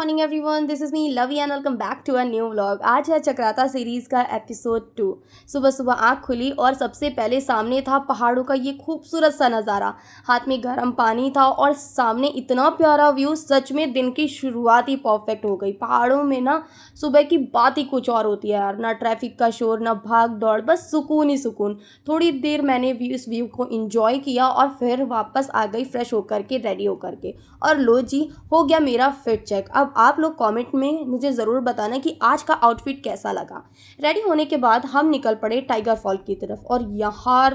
Morning everyone, this is me Lavi and welcome back to a new vlog. आज है Chakrata series का episode 2। सुबह सुबह आँख खुली और सबसे पहले सामने था पहाड़ों का ये खूबसूरत सा नज़ारा। हाथ में गर्म पानी था और सामने इतना प्यारा व्यू। सच में दिन की शुरुआत ही परफेक्ट हो गई। पहाड़ों में ना सुबह की बात ही कुछ और होती है यार। ना ट्रैफिक का शोर, ना भाग दौड़, बस सुकून ही सुकून। थोड़ी देर मैंने इस व्यू को इंजॉय किया और फिर वापस आ गई फ्रेश होकर के, रेडी होकर के। और लो जी, हो गया मेरा फिट चेक। अब आप लोग कमेंट में मुझे ज़रूर बताना कि आज का आउटफिट कैसा लगा। रेडी होने के बाद हम निकल पड़े टाइगर फॉल की तरफ। और यहाँ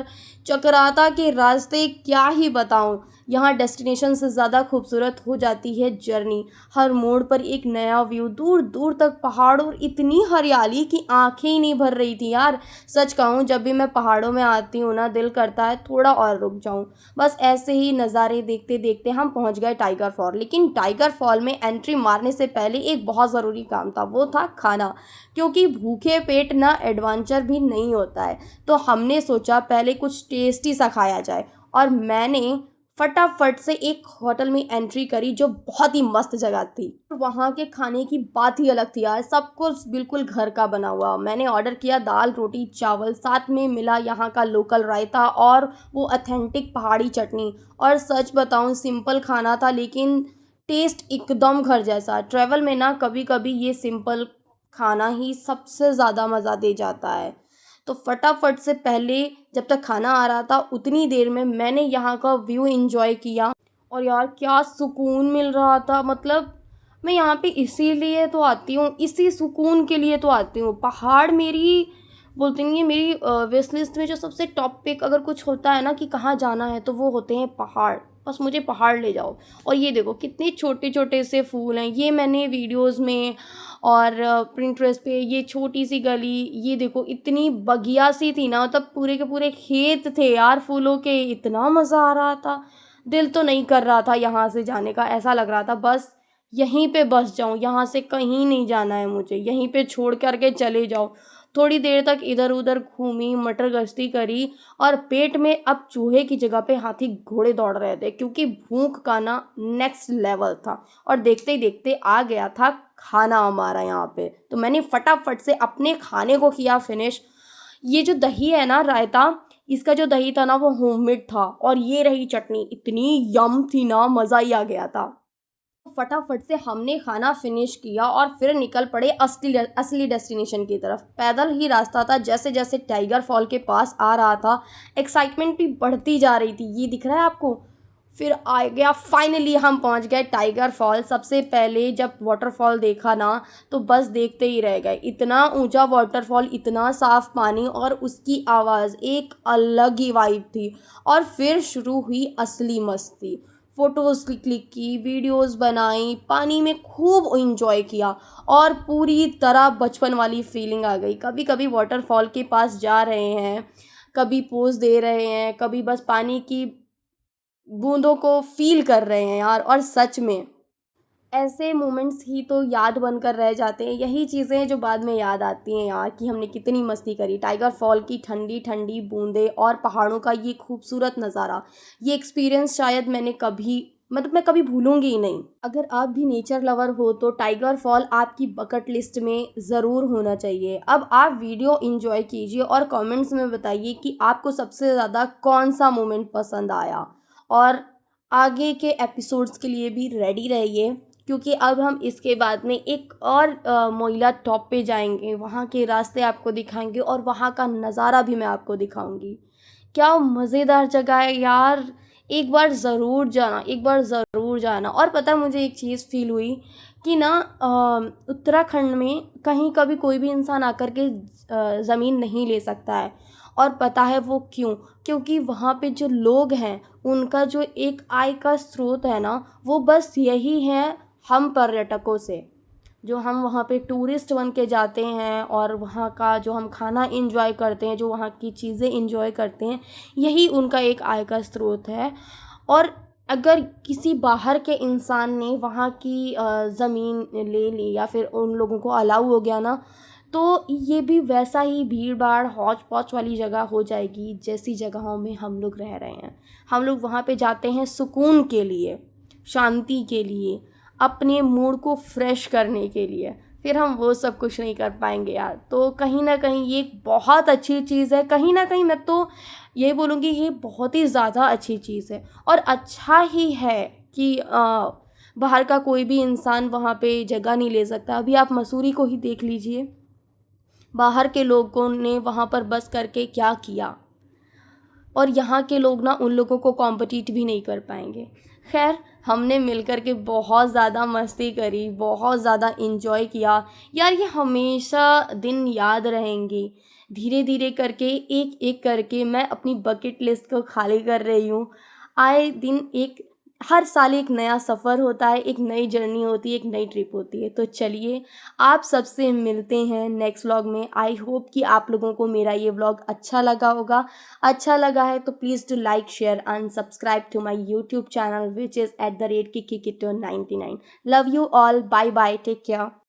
चक्राता के रास्ते क्या ही बताऊँ, यहाँ डेस्टिनेशन से ज़्यादा खूबसूरत हो जाती है जर्नी। हर मोड़ पर एक नया व्यू, दूर दूर तक पहाड़ और इतनी हरियाली कि आंखें ही नहीं भर रही थी यार। सच कहूँ, जब भी मैं पहाड़ों में आती हूँ ना, दिल करता है थोड़ा और रुक जाऊँ। बस ऐसे ही नज़ारे देखते देखते हम पहुँच गए टाइगर फॉल। लेकिन टाइगर फॉल में एंट्री मारने से पहले एक बहुत ज़रूरी काम था, वो था खाना। क्योंकि भूखे पेट ना एडवेंचर भी नहीं होता है। तो हमने सोचा पहले कुछ टेस्टी सा खाया जाए। और मैंने फटाफट से एक होटल में एंट्री करी जो बहुत ही मस्त जगह थी। वहाँ के खाने की बात ही अलग थी यार, सब कुछ बिल्कुल घर का बना हुआ। मैंने ऑर्डर किया दाल रोटी चावल, साथ में मिला यहाँ का लोकल रायता और वो ऑथेंटिक पहाड़ी चटनी। और सच बताऊँ, सिंपल खाना था लेकिन टेस्ट एकदम घर जैसा। ट्रैवल में ना कभी कभी ये सिंपल खाना ही सबसे ज़्यादा मज़ा दे जाता है। तो फटाफट से पहले, जब तक खाना आ रहा था उतनी देर में मैंने यहाँ का व्यू एंजॉय किया। और यार क्या सुकून मिल रहा था। मतलब मैं यहाँ पे इसीलिए तो आती हूँ, इसी सुकून के लिए तो आती हूँ। पहाड़ मेरी, बोलते नहीं है, मेरी विश लिस्ट में जो सबसे टॉप पिक अगर कुछ होता है ना कि कहाँ जाना है, तो वो होते हैं पहाड़। बस मुझे पहाड़ ले जाओ। और ये देखो कितने छोटे छोटे से फूल हैं, ये मैंने वीडियोस में और प्रिंटरेस्ट पे, ये छोटी सी गली, ये देखो इतनी बगिया सी थी ना, मतलब पूरे के पूरे खेत थे यार फूलों के। इतना मज़ा आ रहा था, दिल तो नहीं कर रहा था यहाँ से जाने का। ऐसा लग रहा था बस यहीं पे बस जाऊँ, यहाँ से कहीं नहीं जाना है मुझे, यहीं पे छोड़ करके चले जाओ। थोड़ी देर तक इधर उधर घूमी, मटर गश्ती करी और पेट में अब चूहे की जगह पे हाथी घोड़े दौड़ रहे थे, क्योंकि भूख का ना नेक्स्ट लेवल था। और देखते ही देखते आ गया था खाना हमारा यहाँ पे। तो मैंने फटाफट से अपने खाने को किया फिनिश। ये जो दही है ना, रायता, इसका जो दही था ना वो होममेड था। और ये रही चटनी, इतनी यम थी ना, मज़ा ही आ गया था। फटाफट से हमने खाना फिनिश किया और फिर निकल पड़े असली डेस्टिनेशन की तरफ। पैदल ही रास्ता था। जैसे जैसे टाइगर फॉल के पास आ रहा था, एक्साइटमेंट भी बढ़ती जा रही थी। ये दिख रहा है आपको। फिर आ गया, फाइनली हम पहुंच गए टाइगर फॉल। सबसे पहले जब वाटरफॉल देखा ना, तो बस देखते ही रह गए। इतना ऊंचा वाटरफॉल, इतना साफ पानी और उसकी आवाज़, एक अलग ही वाइब थी। और फिर शुरू हुई असली मस्ती। फ़ोटोज़ क्लिक की, वीडियोज़ बनाई, पानी में खूब इंजॉय किया और पूरी तरह बचपन वाली फीलिंग आ गई। कभी कभी वाटरफॉल के पास जा रहे हैं, कभी पोज दे रहे हैं, कभी बस पानी की बूंदों को फील कर रहे हैं यार। और सच में ऐसे मोमेंट्स ही तो याद बनकर रह जाते हैं। यही चीज़ें हैं जो बाद में याद आती हैं यार, कि हमने कितनी मस्ती करी। टाइगर फॉल की ठंडी ठंडी बूंदें और पहाड़ों का ये खूबसूरत नज़ारा, ये एक्सपीरियंस शायद मैंने कभी, मतलब मैं कभी भूलूंगी ही नहीं। अगर आप भी नेचर लवर हो तो टाइगर फॉल आपकी बकेट लिस्ट में ज़रूर होना चाहिए। अब आप वीडियो एंजॉय कीजिए और कमेंट्स में बताइए कि आपको सबसे ज़्यादा कौन सा मोमेंट पसंद आया। और आगे के एपिसोड्स के लिए भी रेडी रहिए, क्योंकि अब हम इसके बाद में एक और मोइला टॉप पे जाएंगे। वहाँ के रास्ते आपको दिखाएंगे और वहाँ का नज़ारा भी मैं आपको दिखाऊंगी। क्या मज़ेदार जगह है यार, एक बार ज़रूर जाना, एक बार ज़रूर जाना। और पता है, मुझे एक चीज़ फील हुई कि ना उत्तराखंड में कहीं कभी कोई भी इंसान आकर के ज़मीन नहीं ले सकता है। और पता है वो क्यों? क्योंकि वहाँ पे जो लोग हैं, उनका जो एक आय का स्रोत है ना, वो बस यही है, हम पर्यटकों से। जो हम वहाँ पे टूरिस्ट बन के जाते हैं और वहाँ का जो हम खाना इंजॉय करते हैं, जो वहाँ की चीज़ें इंजॉय करते हैं, यही उनका एक आय का स्रोत है। और अगर किसी बाहर के इंसान ने वहाँ की ज़मीन ले ली या फिर उन लोगों को अलाउ हो गया ना, तो ये भी वैसा ही भीड़ भाड़ हौच पौच वाली जगह हो जाएगी जैसी जगहों में हम लोग रह रहे हैं। हम लोग वहाँ पे जाते हैं सुकून के लिए, शांति के लिए। अपने मूड को फ्रेश करने के लिए, फिर हम वो सब कुछ नहीं कर पाएंगे यार। तो कहीं ना कहीं ये एक बहुत अच्छी चीज़ है, कहीं ना कहीं मैं तो ये बोलूँगी ये बहुत ही ज़्यादा अच्छी चीज़ है। और अच्छा ही है कि बाहर का कोई भी इंसान वहाँ पे जगह नहीं ले सकता। अभी आप मसूरी को ही देख लीजिए, बाहर के लोगों ने वहाँ पर बस करके क्या किया, और यहाँ के लोग ना उन लोगों को कॉम्पिटिट भी नहीं कर पाएंगे। खैर, हमने मिलकर के बहुत ज़्यादा मस्ती करी, बहुत ज़्यादा इंजॉय किया यार। ये हमेशा दिन याद रहेंगे। धीरे धीरे करके एक एक करके मैं अपनी बकेट लिस्ट को खाली कर रही हूँ। आए दिन एक, हर साल एक नया सफ़र होता है, एक नई जर्नी होती है, एक नई ट्रिप होती है। तो चलिए, आप सबसे मिलते हैं नेक्स्ट व्लॉग में। आई होप कि आप लोगों को मेरा ये व्लॉग अच्छा लगा होगा। अच्छा लगा है तो please to like, share and subscribe to my YouTube channel which is @kikito99। Love you all, bye bye, take care.